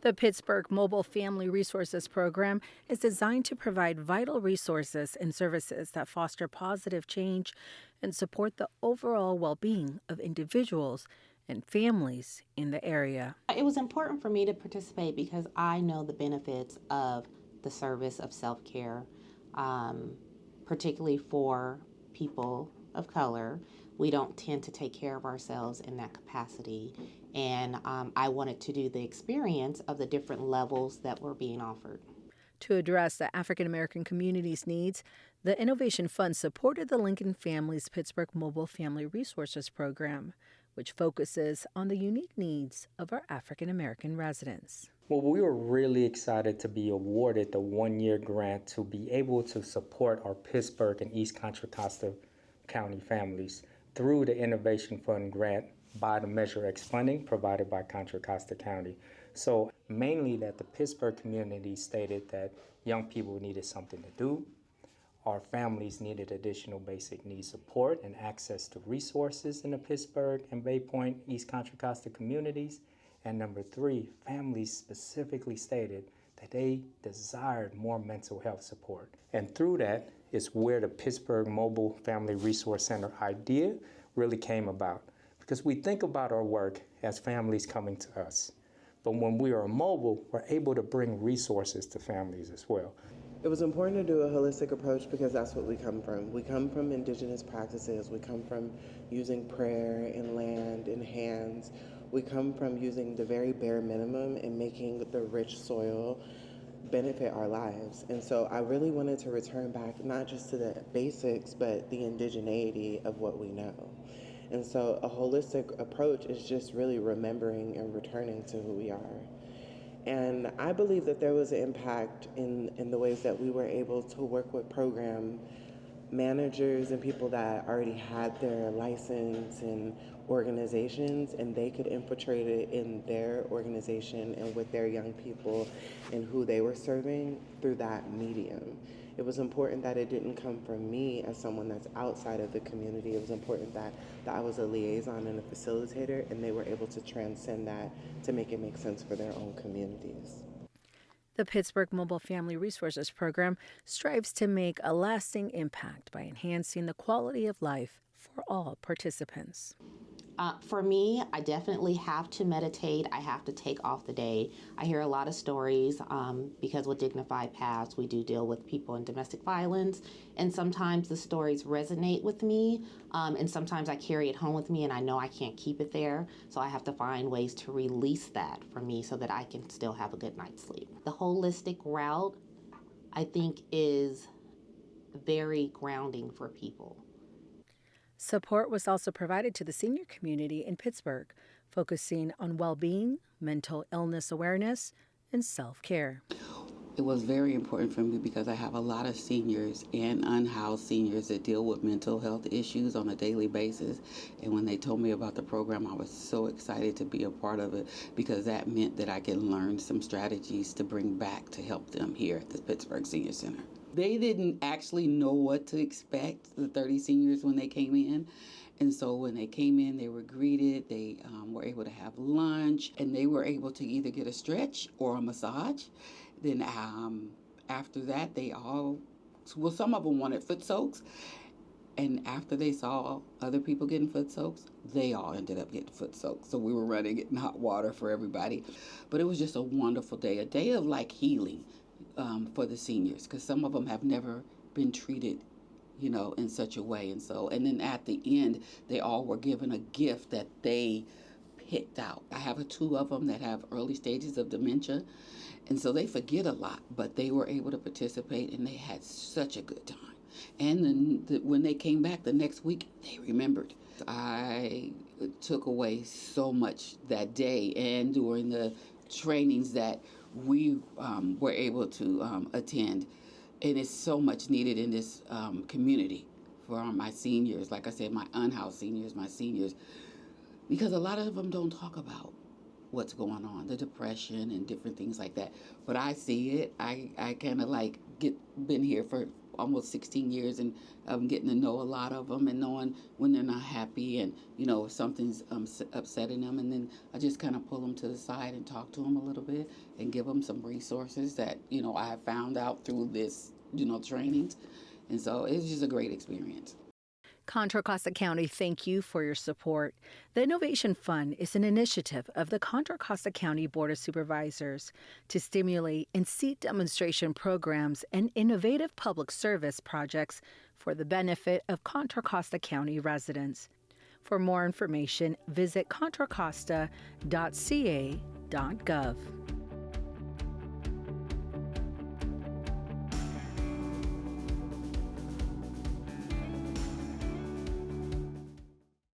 The Pittsburg Mobile Family Resources Program is designed to provide vital resources and services that foster positive change and support the overall well-being of individuals and families in the area. It was important for me to participate because I know the benefits of the service of self-care, particularly for people of color. We don't tend to take care of ourselves in that capacity. And I wanted to do the experience of the different levels that were being offered. To address the African American community's needs, the Innovation Fund supported the Lincoln Family's Pittsburg Mobile Family Resources Program, which focuses on the unique needs of our African American residents. Well, we were really excited to be awarded the one-year grant to be able to support our Pittsburg and East Contra Costa County families through the Innovation Fund grant by the Measure X funding provided by Contra Costa County. So mainly that the Pittsburg community stated that young people needed something to do, our families needed additional basic needs support and access to resources in the Pittsburg and Bay Point, East Contra Costa communities. And number 3, families specifically stated that they desired more mental health support. And through that is where the Pittsburg Mobile Family Resource Center idea really came about. Because we think about our work as families coming to us. But when we are mobile, we're able to bring resources to families as well. It was important to do a holistic approach because that's what we come from. We come from indigenous practices. We come from using prayer and land and hands. We come from using the very bare minimum and making the rich soil benefit our lives. And so I really wanted to return back not just to the basics, but the indigeneity of what we know. And so a holistic approach is just really remembering and returning to who we are. And I believe that there was an impact in the ways that we were able to work with program managers and people that already had their license and organizations, and they could infiltrate it in their organization and with their young people and who they were serving through that medium. It was important that it didn't come from me as someone that's outside of the community. It was important that I was a liaison and a facilitator, and they were able to transcend that to make it make sense for their own communities. The Pittsburg Mobile Family Resources Program strives to make a lasting impact by enhancing the quality of life for all participants. For me, I definitely have to meditate. I have to take off the day. I hear a lot of stories because with Dignified Paths, we do deal with people in domestic violence. And sometimes the stories resonate with me. And sometimes I carry it home with me and I know I can't keep it there. So I have to find ways to release that from me so that I can still have a good night's sleep. The holistic route, I think, is very grounding for people. Support was also provided to the senior community in Pittsburg, focusing on well-being, mental illness awareness, and self-care. It was very important for me because I have a lot of seniors and unhoused seniors that deal with mental health issues on a daily basis. And when they told me about the program, I was so excited to be a part of it because that meant that I could learn some strategies to bring back to help them here at the Pittsburg Senior Center. They didn't actually know what to expect, the 30 seniors, when they came in. And so when they came in, they were greeted, they were able to have lunch, and they were able to either get a stretch or a massage. Then after that, some of them wanted foot soaks. And after they saw other people getting foot soaks, they all ended up getting foot soaks. So we were running getting hot water for everybody. But it was just a wonderful day, a day of like healing for the seniors, because some of them have never been treated, in such a way. And then at the end, they all were given a gift that they picked out. I have 2 of them that have early stages of dementia. And so they forget a lot, but they were able to participate and they had such a good time. And then when they came back the next week, they remembered. I took away so much that day and during the trainings that we were able to attend. And it's so much needed in this community for my seniors, like I said, my unhoused seniors, my seniors, because a lot of them don't talk about what's going on, the depression and different things like that. But I see it. I kind of been here for almost 16 years and getting to know a lot of them and knowing when they're not happy and, you know, if something's upsetting them. And then I just kind of pull them to the side and talk to them a little bit and give them some resources that, you know, I have found out through this, you know, trainings. And so it's just a great experience. Contra Costa County, thank you for your support. The Innovation Fund is an initiative of the Contra Costa County Board of Supervisors to stimulate and seed demonstration programs and innovative public service projects for the benefit of Contra Costa County residents. For more information, visit contracosta.ca.gov.